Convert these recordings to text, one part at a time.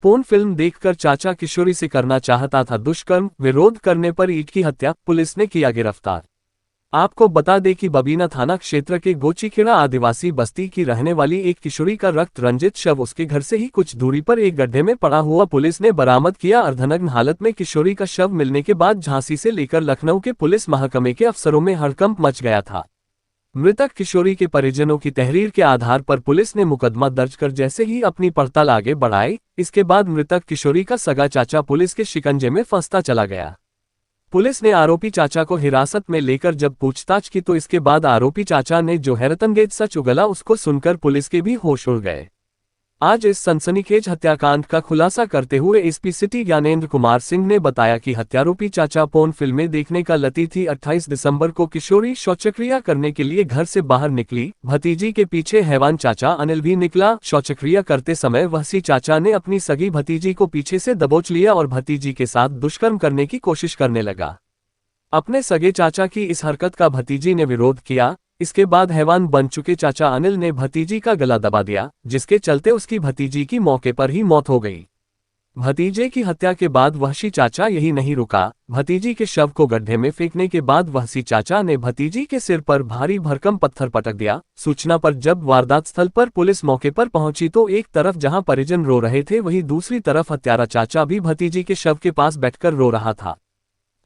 Porn film देखकर चाचा किशोरी से करना चाहता था दुष्कर्म, विरोध करने पर ईंट की हत्या, पुलिस ने किया गिरफ्तार। आपको बता दें कि बबीना थाना क्षेत्र के गोचीखेड़ा आदिवासी बस्ती की रहने वाली एक किशोरी का रक्त रंजित शव उसके घर से ही कुछ दूरी पर एक गड्ढे में पड़ा हुआ पुलिस ने बरामद किया। अर्धनग्न हालत में किशोरी का शव मिलने के बाद झांसी से लेकर लखनऊ के पुलिस महकमे के अफसरों में हड़कंप मच गया था। मृतक किशोरी के परिजनों की तहरीर के आधार पर पुलिस ने मुकदमा दर्ज कर जैसे ही अपनी पड़ताल आगे बढ़ाई, इसके बाद मृतक किशोरी का सगा चाचा पुलिस के शिकंजे में फंसता चला गया। पुलिस ने आरोपी चाचा को हिरासत में लेकर जब पूछताछ की तो इसके बाद आरोपी चाचा ने जो हैरतअंगेज सच उगला उसको सुनकर पुलिस के भी होश उड़ गए। आज इस सनसनीखेज हत्याकांड का खुलासा करते हुए एसपी सिटी ज्ञानेंद्र कुमार सिंह ने बताया कि हत्यारोपी चाचा पोर्न फिल्में देखने का लती थी। 28 दिसंबर को किशोरी शौचक्रिया करने के लिए घर से बाहर निकली। भतीजी के पीछे हैवान चाचा अनिल भी निकला। शौचक्रिया करते समय वहसी चाचा ने अपनी सगी भतीजी को पीछे से दबोच लिया और भतीजी के साथ दुष्कर्म करने की कोशिश करने लगा। अपने सगे चाचा की इस हरकत का भतीजी ने विरोध किया। इसके बाद हैवान बन चुके चाचा अनिल ने भतीजी का गला दबा दिया, जिसके चलते उसकी भतीजी की मौके पर ही मौत हो गई। भतीजे की हत्या के बाद वहशी चाचा यही नहीं रुका। भतीजी के शव को गड्ढे में फेंकने के बाद वहशी चाचा ने भतीजी के सिर पर भारी भरकम पत्थर पटक दिया। सूचना पर जब वारदात स्थल पर पुलिस मौके पर पहुंची तो एक तरफ जहां परिजन रो रहे थे वहीं दूसरी तरफ हत्यारा चाचा भी भतीजी के शव के पास बैठकर रो रहा था।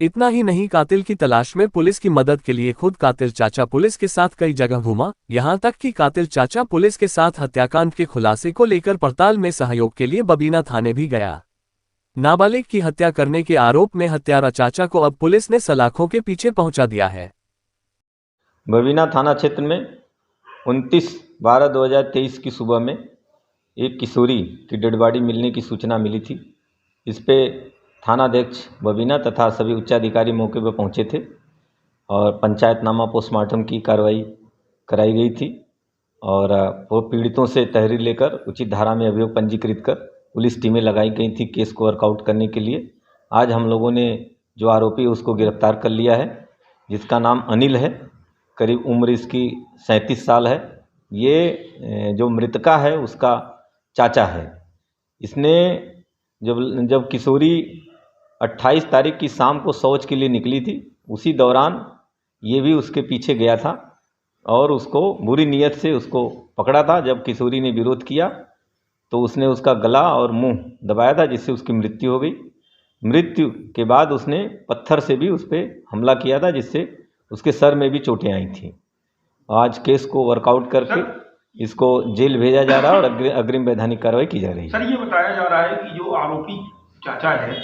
इतना ही नहीं, कातिल की तलाश में पुलिस की मदद के लिए खुद कातिल चाचा पुलिस के साथ कई जगह घूमा। यहां तक कि कातिल चाचा पुलिस के साथ हत्याकांड के खुलासे को लेकर पड़ताल में सहयोग के लिए बबीना थाने भी गया। नाबालिग की हत्या करने के आरोप में हत्यारा चाचा को अब पुलिस ने सलाखों के पीछे पहुंचा दिया है। बबीना थाना क्षेत्र में 29/12/2023 की सुबह में एक किशोरी की डेड बॉडी मिलने की सूचना मिली थी। इस पे थानाध्यक्ष बबीना तथा सभी उच्चाधिकारी मौके पर पहुंचे थे और पंचायतनामा पोस्टमार्टम की कार्रवाई कराई गई थी और वो पीड़ितों से तहरीर लेकर उचित धारा में अभियोग पंजीकृत कर पुलिस टीमें लगाई गई थी केस को वर्कआउट करने के लिए। आज हम लोगों ने जो आरोपी उसको गिरफ्तार कर लिया है, जिसका नाम अनिल है। करीब उम्र इसकी 37 साल है। ये जो मृतका है उसका चाचा है। इसने जब किशोरी 28 तारीख की शाम को शौच के लिए निकली थी, उसी दौरान ये भी उसके पीछे गया था और उसको बुरी नीयत से उसको पकड़ा था। जब किशोरी ने विरोध किया तो उसने उसका गला और मुंह दबाया था, जिससे उसकी मृत्यु हो गई। मृत्यु के बाद उसने पत्थर से भी उस पर हमला किया था, जिससे उसके सर में भी चोटें आई थी। आज केस को वर्कआउट करके इसको जेल भेजा जा रहा है और अग्रिम वैधानिक कार्रवाई की जा रही है। सर, ये बताया जा रहा है कि जो आरोपी चाचा है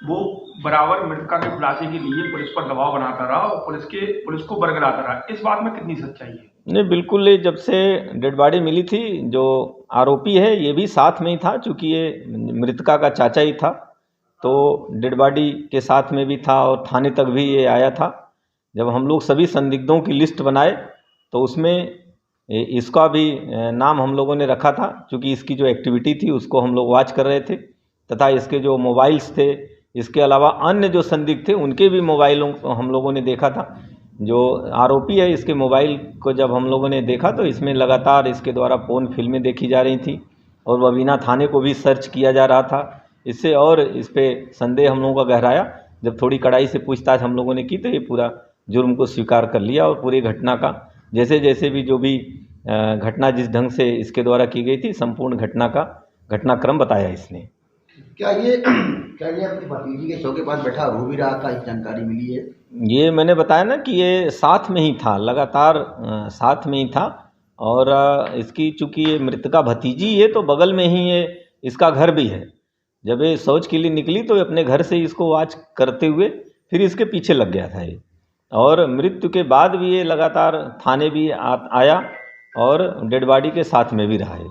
वो बराबर मृतका के खुलासे के लिए पुलिस पर दबाव बनाता रहा और पुलिस को बरगलाता रहा। इस बात में कितनी सच्चाई है? नहीं, बिल्कुल। जब से डेड बॉडी मिली थी, जो आरोपी है ये भी साथ में ही था, चूँकि ये मृतका का चाचा ही था तो डेड बॉडी के साथ में भी था और थाने तक भी ये आया था। जब हम लोग सभी संदिग्धों की लिस्ट बनाए तो उसमें इसका भी नाम हम लोगों ने रखा था, क्योंकि इसकी जो एक्टिविटी थी उसको हम लोग वॉच कर रहे थे तथा इसके जो मोबाइल्स थे, इसके अलावा अन्य जो संदिग्ध थे उनके भी मोबाइलों को हम लोगों ने देखा था। जो आरोपी है इसके मोबाइल को जब हम लोगों ने देखा तो इसमें लगातार इसके द्वारा पोर्न फिल्में देखी जा रही थी और बबीना थाने को भी सर्च किया जा रहा था। इससे और इस पर संदेह हम लोगों का गहराया। जब थोड़ी कड़ाई से पूछताछ हम लोगों ने की तो ये पूरा जुर्म को स्वीकार कर लिया और पूरी घटना का जैसे जैसे भी जो भी घटना जिस ढंग से इसके द्वारा की गई थी, संपूर्ण घटना का घटनाक्रम बताया इसने। क्या ये अपनी भतीजी के शव के पास बैठा रो भी रहा था, इस जानकारी मिली है? ये मैंने बताया ना कि ये साथ में ही था, लगातार साथ में ही था और इसकी चूँकि ये मृतका भतीजी है तो बगल में ही ये इसका घर भी है। जब ये शौच के लिए निकली तो अपने घर से इसको वॉच करते हुए फिर इसके पीछे लग गया था ये, और मृत्यु के बाद भी ये लगातार थाने भी आया और डेड बॉडी के साथ में भी रहा है।